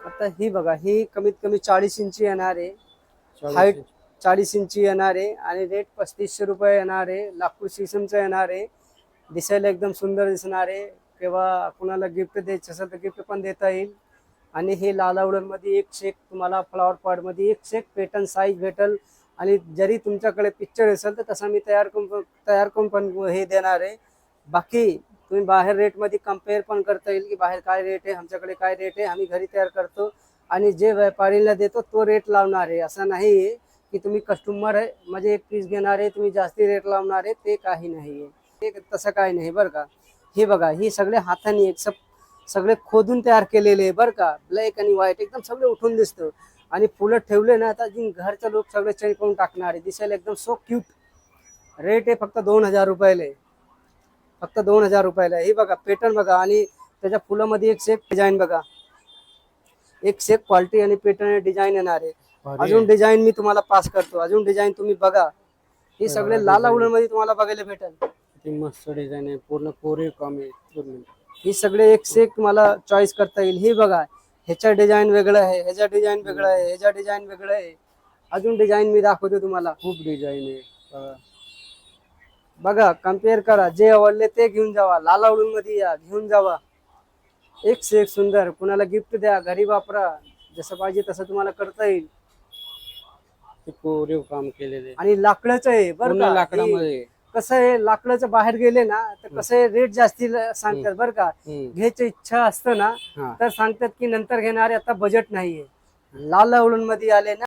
आता ही बघा, ही कमीत कमी 40 इंची येणार आहे, 40 हाईट इंच. 40 इंची येणार आहे आणि रेट 3500 रुपये येणार आहे. लाकूड शीशमचं येणार आहे, दिसायला एकदम सुंदर दिसणार आहे. किंवा कुणाला गिफ्ट द्यायचं असेल तर गिफ्ट पण देता येईल. आणि हे लालावडन मध्ये एक शेक तुम्हाला फ्लॉवर पॉट मध्ये एक शेक पॅटर्न साईज भेटल. आणि जरी तुमच्याकडे पिक्चर असेल तर तसा मी तयार करून पण हे देणार आहे. बाकी तुम्ही बाहेर रेट मध्ये कम्पेअर पण करता येईल की बाहेर काय रेट आहे, आमच्याकडे काय रेट आहे. आम्ही घरी तयार करतो आणि जे व्यापारीला देतो तो रेट लावणार आहे. असं नाही आहे की तुम्ही कस्टमर आहे म्हणजे एक पीस घेणार आहे तुम्ही जास्ती रेट लावणार आहे, ते काही नाही आहे. ते तसं काही नाही बरं का. हे बघा, ही सगळे हाताने सगळे खोदून तयार केलेले आहे बरं का. ब्लॅक आणि व्हाईट एकदम सगळे उठून दिसतं. आणि फुलं ठेवले ना आता घरचे लोक सगळे चेंज करून टाकणार आहे. दिसायला एकदम सो क्यूट. रेट आहे फक्त 2000 रुपयाला, फक्त 2000 रुपयाला. हे बघा पॅटर्न बघा आणि त्याच्या फुलामध्ये एक शेप डिझाईन बघा, एक शेप क्वालिटी आणि पॅटर्न डिझाईन येणार आहे. अजून डिझाईन मी तुम्हाला पास करतो, अजून डिझाईन तुम्ही बघा. हे सगळे लाल उलन मध्ये तुम्हाला बघायला भेटेल. किती मस्त डिझाईन आहे, पूर्ण कोरीव काम आहे पूर्ण. ही सगळे एक से एक तुम्हाला चॉईस करता येईल. हे बघा, ह्याचा डिझाईन वेगळं आहे, ह्याचा डिझाईन वेगळं आहे, ह्याचा डिझाईन वेगळं आहे. अजून डिझाईन मी दाखवतो तुम्हाला. खूप डिझाईन आहे. बघा, कम्पेअर करा, जे आवडले ते घेऊन जावा. लालावडून मध्ये या, घेऊन जावा. एक से एक सुंदर. कुणाला गिफ्ट द्या, घरी वापरा, जसं पाहिजे तसं तुम्हाला करता येईल. कोरीव काम केलेले आणि लाकडाचं आहे बरं का. लाकडामध्ये कसं आहे, लाकडाचं बाहेर गेले ना तर कसं आहे, रेट जास्ती सांगतात बरं का. घ्यायची इच्छा असतं ना तर सांगतात की नंतर घेणारे, आता बजेट नाहीये. लाल उलन मध्ये आले ना